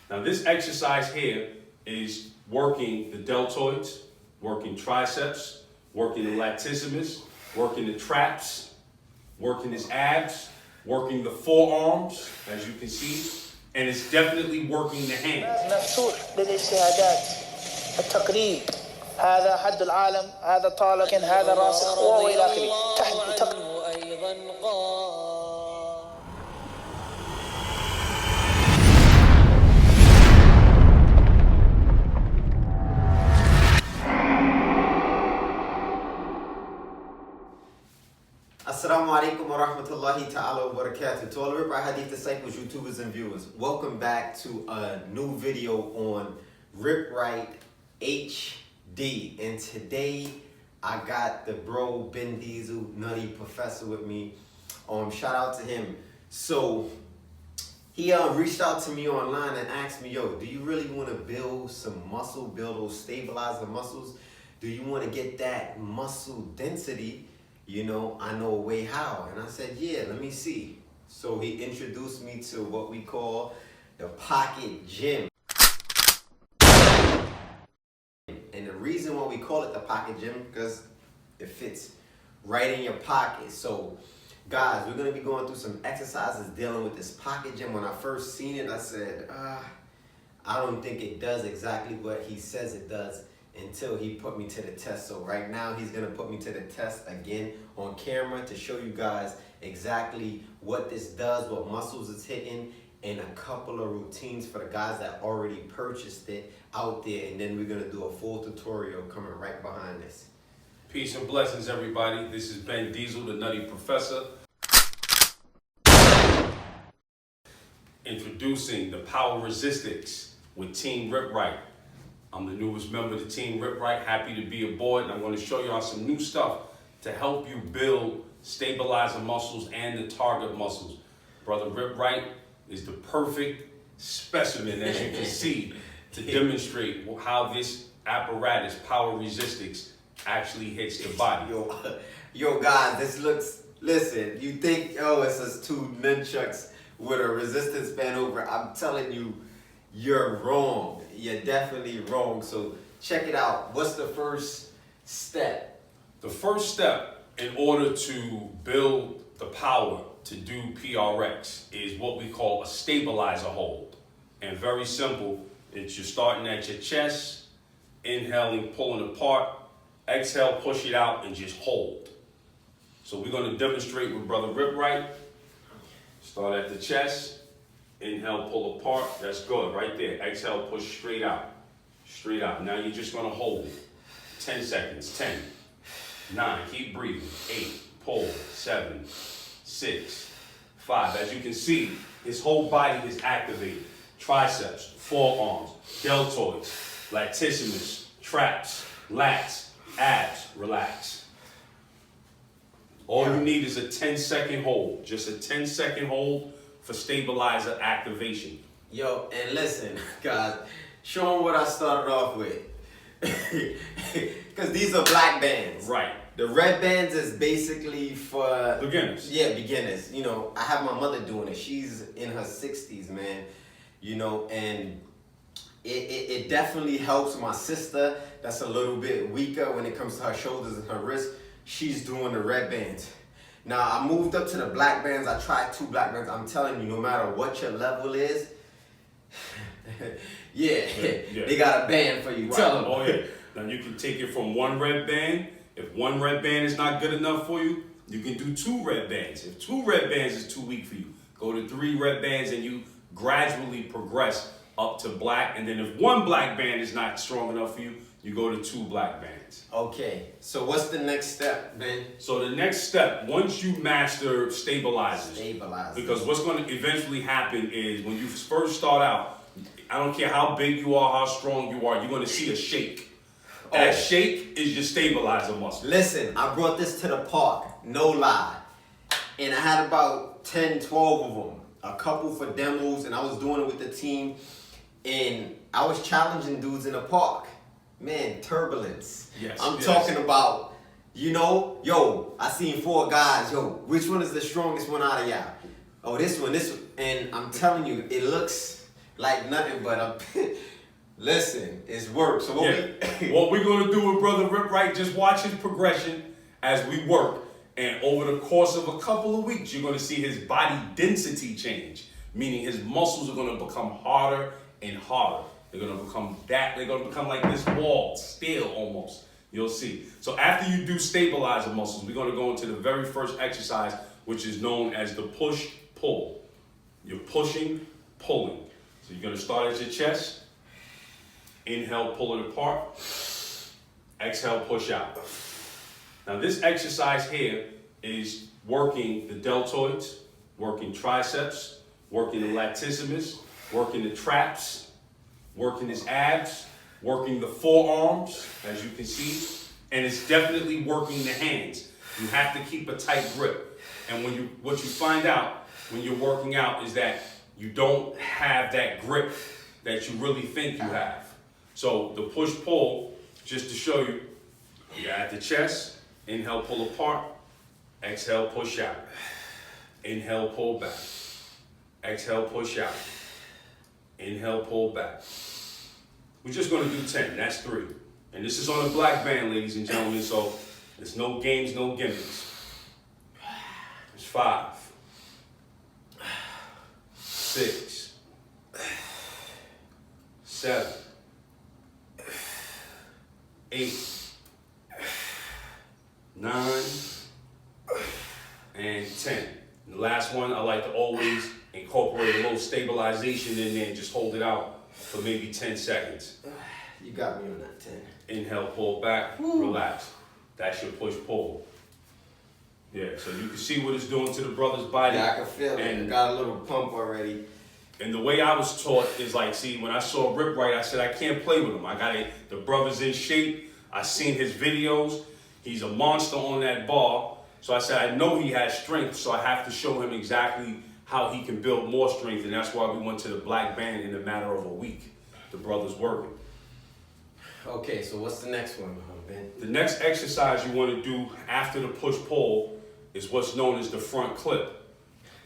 Now this exercise here is working the deltoids, working triceps, working the latissimus, working the traps, working his abs, working the forearms, as you can see, and it's definitely working the hands. مفتوح للاجتهادات التقريب هذا حد العالم هذا طالب هذا راسخ والى اخره Assalamu alaikum wa rahmatullahi ta'ala wa barakatuh. To all the RipRightHD disciples, YouTubers, and viewers, welcome back to a new video on RipRightHD. And today, I got the bro, Ben Diesel, Nutty Professor with me. Shout out to him. So, he reached out to me online and asked me, yo, do you really want to build some muscle, build those stabilizer muscles? Do you want to get that muscle density? You know, I know a way how. And I said, yeah, let me see. So he introduced me to what we call the pocket gym. And the reason why we call it the pocket gym, because it fits right in your pocket. So guys, we're gonna be going through some exercises dealing with this pocket gym. When I first seen it, I said, I don't think it does exactly what he says it does, until he put me to the test. So right now he's gonna put me to the test again on camera to show you guys exactly what this does, what muscles it's hitting, and a couple of routines for the guys that already purchased it out there. And then we're gonna do a full tutorial coming right behind this. Peace and blessings, everybody. This is Ben Diesel, the Nutty Professor. Introducing the Power Resistics with Team RipRight. I'm the newest member of the Team RipRight, happy to be aboard, and I'm going to show y'all some new stuff to help you build stabilizer muscles and the target muscles. Brother RipRight is the perfect specimen, as you can see, to demonstrate how this apparatus, Power Resistics, actually hits the body. Yo guys, this looks, listen, you think, oh, it's just two nunchucks with a resistance band over. I'm telling you, you're wrong. You're definitely wrong. So check it out. What's the first step? The first step in order to build the power to do PRX is what we call a stabilizer hold. And very simple. It's you're starting at your chest, inhaling, pulling apart, exhale, push it out, and just hold. So we're going to demonstrate with Brother RipRight. Start at the chest. Inhale, pull apart. That's good, right there. Exhale, push straight out. Straight out. Now you're just gonna hold it. 10 seconds. 10, 9, keep breathing. 8, pull. 7, 6, 5. As you can see, his whole body is activated. Triceps, forearms, deltoids, latissimus, traps, lats, abs, relax. All you need is a 10-second hold. Just a 10-second hold for stabilizer activation. Yo, and listen, guys, show them what I started off with. Because these are black bands. Right. The red bands is basically for beginners. Yeah, beginners. You know, I have my mother doing it. She's in her 60s, man. You know, and it definitely helps my sister that's a little bit weaker when it comes to her shoulders and her wrists. She's doing the red bands. Now, I moved up to the black bands. I tried 2 black bands. I'm telling you, no matter what your level is, yeah, they got a band for you. Right. Tell them. Oh, yeah. Now, you can take it from 1 red band. If 1 red band is not good enough for you, you can do 2 red bands. If 2 red bands is too weak for you, go to 3 red bands and you gradually progress up to black. And then if 1 black band is not strong enough for you, you go to 2 black bands. Okay, so what's the next step, Ben? So the next step, once you master stabilizers, because what's going to eventually happen is when you first start out, I don't care how big you are, how strong you are, you're going to see a shake. That shake is your stabilizer muscle. Listen, I brought this to the park, no lie. And I had about 10, 12 of them. A couple for demos, and I was doing it with the team. And I was challenging dudes in the park. Man, turbulence. Yes, I'm talking about, you know, yo, I seen 4 guys. Yo, which one is the strongest one out of y'all? Oh, this one. And I'm telling you, it looks like nothing but a. Listen, it's work. So what we're gonna do with Brother RipRight, just watch his progression as we work. And over the course of a couple of weeks, you're gonna see his body density change, meaning his muscles are gonna become harder and harder. They're gonna become like this wall, steel almost. You'll see. So after you do stabilize the muscles, we're gonna go into the very first exercise, which is known as the push-pull. You're pushing, pulling. So you're gonna start at your chest. Inhale, pull it apart. Exhale, push out. Now this exercise here is working the deltoids, working triceps, working the latissimus, working the traps, working his abs, working the forearms, as you can see, and it's definitely working the hands. You have to keep a tight grip. And what you find out when you're working out is that you don't have that grip that you really think you have. So the push-pull, just to show you, you're at the chest, inhale, pull apart, exhale, push out. Inhale, pull back. Exhale, push out. Inhale, pull back. We're just gonna do 10, that's 3. And this is on a black band, ladies and gentlemen, so there's no games, no gimmicks. There's 5, 6, 7, 8, 9, and 10. And the last one, I like to always incorporate a little stabilization in there and just hold it out for maybe 10 seconds. You got me on that 10. Inhale, pull back, relax. That's your push-pull. Yeah, so you can see what it's doing to the brother's body. Yeah, I can feel it. I got a little pump already. And the way I was taught is like, see, when I saw RipRight, I said, I can't play with him. I got it. The brother's in shape. I seen his videos. He's a monster on that bar. So I said, I know he has strength, so I have to show him exactly how he can build more strength. And that's why we went to the black band in a matter of a week. The brother's working. Okay, so what's the next one, Ben? The next exercise you want to do after the push-pull is what's known as the front clip.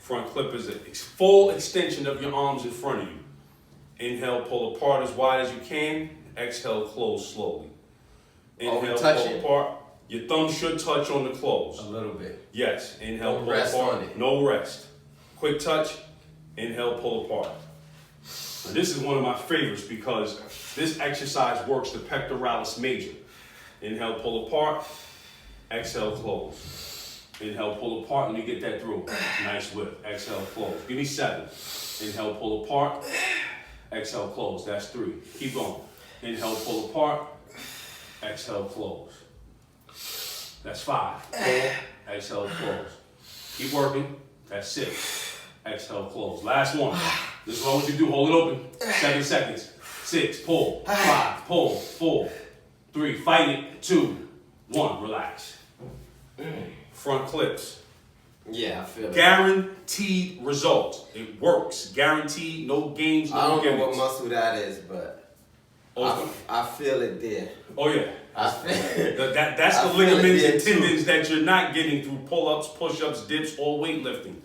Front clip is a full extension of your arms in front of you. Inhale, pull apart as wide as you can. Exhale, close slowly. Inhale, pull apart. Your thumb should touch on the close. A little bit. Yes. Inhale, Don't pull rest apart. on it. No rest. Quick touch. Inhale, pull apart. Now, this is one of my favorites because this exercise works the pectoralis major. Inhale, pull apart. Exhale, close. Inhale, pull apart. Let me get that through. Nice whip. Exhale, close. Give me 7. Inhale, pull apart. Exhale, close. That's 3. Keep going. Inhale, pull apart. Exhale, close. That's 5. Pull. Exhale, close. Keep working. That's 6. Exhale, close. Last one. This is what I want you to do. Hold it open. 7 seconds. 6. Pull. 5. Pull. 4. 3. Fight it. 2. 1. Relax. Front clips. Yeah, I feel it. Guaranteed results. It works. Guaranteed. No games, no I don't gimmicks. know what muscle that is, but I feel it there. Oh, yeah. I feel That's the ligaments and tendons that you're not getting through pull-ups, push-ups, dips, or weightlifting.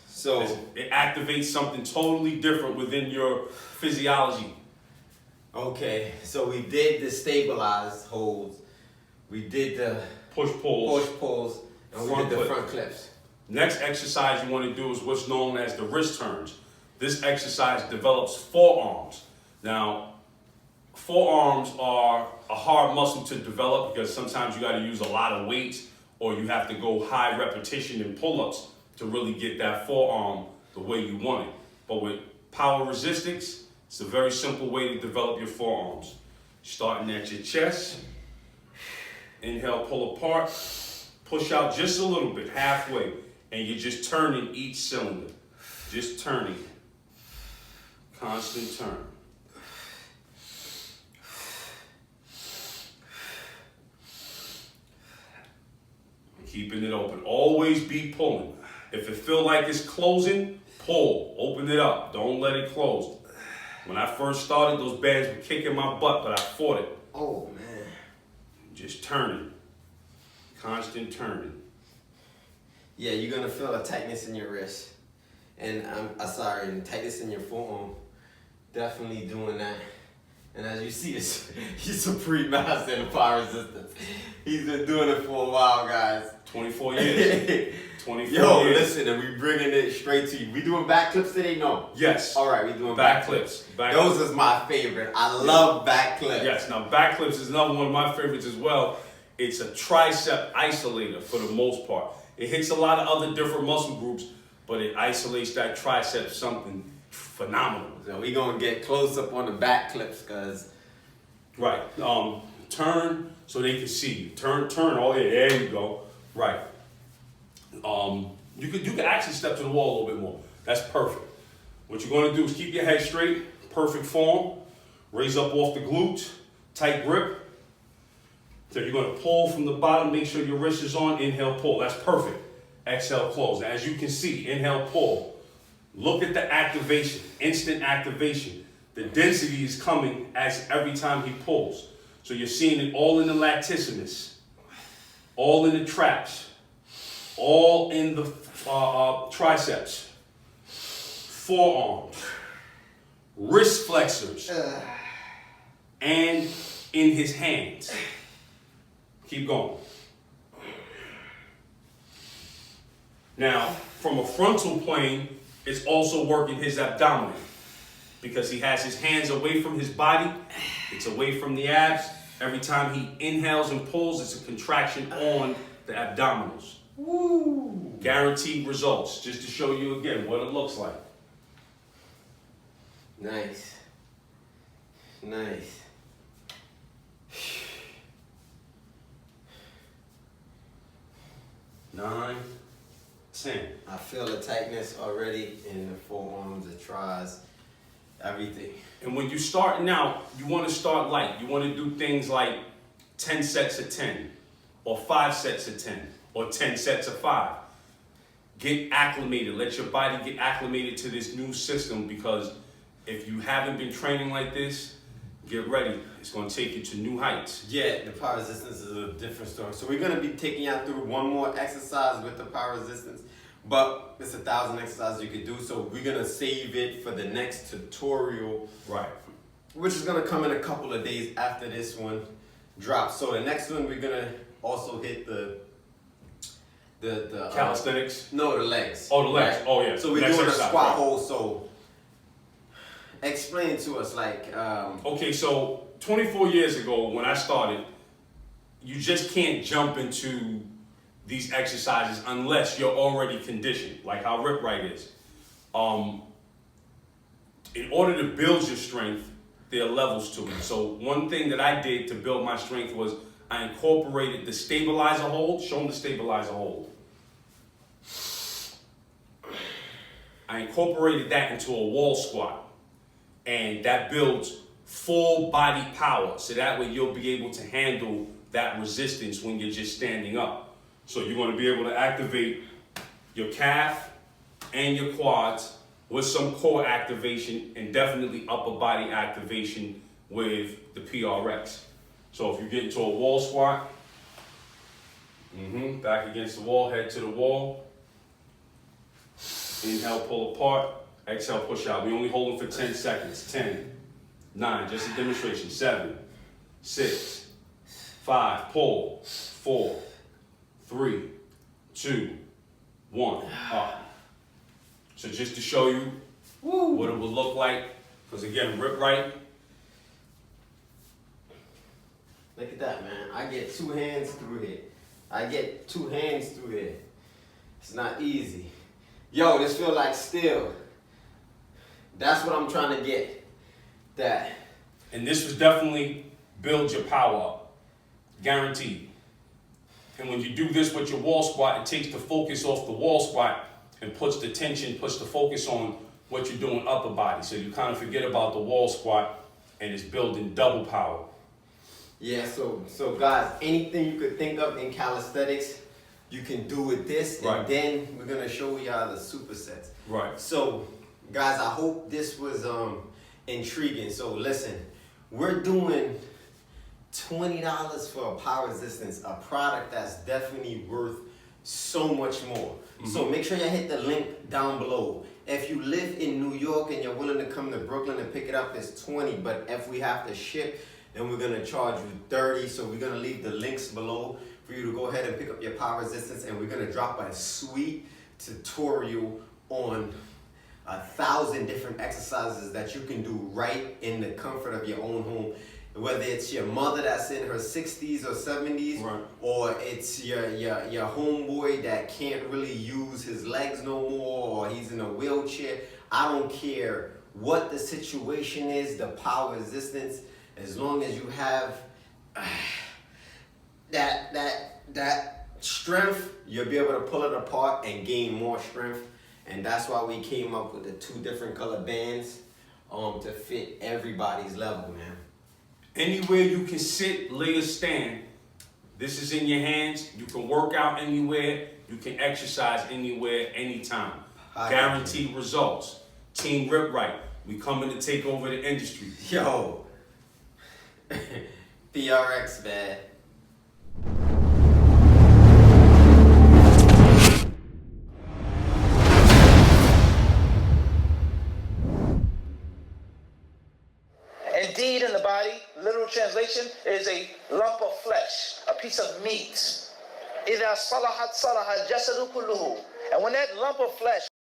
So it activates something totally different within your physiology. okay, so we did the stabilized holds, we did the Push-pulls. push-pulls, and we Front did the clip. front clips. Next exercise you want to do is what's known as the wrist turns. This exercise develops forearms. Now, forearms are a hard muscle to develop because sometimes you got to use a lot of weights or you have to go high repetition in pull-ups to really get that forearm the way you want it. But with power resistance, it's a very simple way to develop your forearms. Starting at your chest, inhale, pull apart, push out just a little bit, halfway, and you're just turning each cylinder. Just turning. Constant turn. Keeping it open. Always be pulling. If it feel like it's closing, pull. Open it up. Don't let it close. When I first started, those bands were kicking my butt, but I fought it. Oh man. Just turning. Constant turning. Yeah, you're gonna feel a tightness in your wrist, and I'm sorry, and tightness in your forearm. definitely doing that. And as you see, he's a pre-master in power resistance. He's been doing it for a while, guys. 24 years. 24 Yo, years. listen, and we bringing it straight to you. We doing back clips today? No. Yes. All right, we doing Back clips. Those is my favorite. I love back clips. Yes, now back clips is another one of my favorites as well. It's a tricep isolator for the most part. It hits a lot of other different muscle groups, but it isolates that tricep something phenomenal. So we gonna get close up on the back clips, cause right. Turn so they can see you. Turn. Oh yeah, there you go. Right. You could actually step to the wall a little bit more. That's perfect. What you're gonna do is keep your head straight, perfect form. Raise up off the glutes, tight grip. So you're gonna pull from the bottom. Make sure your wrist is on. Inhale, pull. That's perfect. Exhale, close. Now, as you can see, inhale, pull. Look at the activation, instant activation. The density is coming as every time he pulls. So you're seeing it all in the latissimus, all in the traps, all in the triceps, forearms, wrist flexors, and in his hands. Keep going. Now, from a frontal plane, it's also working his abdomen because he has his hands away from his body. It's away from the abs. Every time he inhales and pulls, it's a contraction on the abdominals. Woo! Guaranteed results, just to show you again what it looks like. nice. Nice. 9, 10. I feel the tightness already in the forearms, the tries, everything. And when you're starting out, you want to start light. You want to do things like 10 sets of 10, or 5 sets of 10, or 10 sets of 5. Get acclimated. Let your body get acclimated to this new system, because if you haven't been training like this, get ready. It's going to take you to new heights. Yeah, the power resistance is a different story. So we're going to be taking you through one more exercise with the power resistance, but it's 1,000 exercises you could do. So we're going to save it for the next tutorial, Right. which is going to come in a couple of days after this one drops. So the next one, we're going to also hit the Calisthenics. No, the legs. Oh, the legs. Right? Oh, yeah. So we're Next doing a exercise, squat right. hold. So explain to us, like. Okay, so 24 years ago when I started, you just can't jump into these exercises unless you're already conditioned, like how RipRight is. In order to build your strength, there are levels to it. So one thing that I did to build my strength was I incorporated the stabilizer hold. Show them the stabilizer hold. I incorporated that into a wall squat, and that builds full body power. So that way you'll be able to handle that resistance when you're just standing up. So you're going to be able to activate your calf and your quads with some core activation, and definitely upper body activation with the PRX. So if you get into a wall squat, back against the wall, head to the wall. Inhale, pull apart. Exhale, push out. We only hold them for 10 seconds. 10, 9, just a demonstration. 7, 6, 5, pull. 4, 3, 2, 1, up. So just to show you what it would look like, because again, RipRight. Look at that, man. I get 2 hands through here. I get 2 hands through here. It's not easy. Yo, this feel like steel. That's what I'm trying to get. That. And this was definitely build your power up. Guaranteed. And when you do this with your wall squat, it takes the focus off the wall squat and puts the tension, puts the focus on what you're doing upper body. So you kind of forget about the wall squat, and it's building double power. Yeah, so guys, anything you could think of in calisthenics, you can do with this, Right. and then we're gonna show y'all the supersets. Right. So, guys, I hope this was intriguing. So listen, we're doing $20 for a power resistance, a product that's definitely worth so much more. So make sure you hit the link down below. if you live in New York and you're willing to come to Brooklyn and pick it up, it's 20. But if we have to ship, then we're gonna charge you 30. So we're gonna leave the links below for you to go ahead and pick up your power resistance, and we're gonna drop a sweet tutorial on 1,000 different exercises that you can do right in the comfort of your own home. Whether it's your mother that's in her 60s or 70s, Right. or it's your homeboy that can't really use his legs no more, or he's in a wheelchair. I don't care what the situation is, the power resistance, as long as you have that strength, you'll be able to pull it apart and gain more strength. And that's why we came up with the 2 different color bands to fit everybody's level, man. Anywhere you can sit, lay, or stand, this is in your hands. You can work out anywhere. You can exercise anywhere, anytime. Guaranteed results. Team RipRight. We coming to take over the industry. Yo, PRX, man. Indeed, in the body, literal translation, is a lump of flesh, a piece of meat. إِذَا صَلَحَتْ صَلَحَ الْجَسَدُ كُلُّهُ. And when that lump of flesh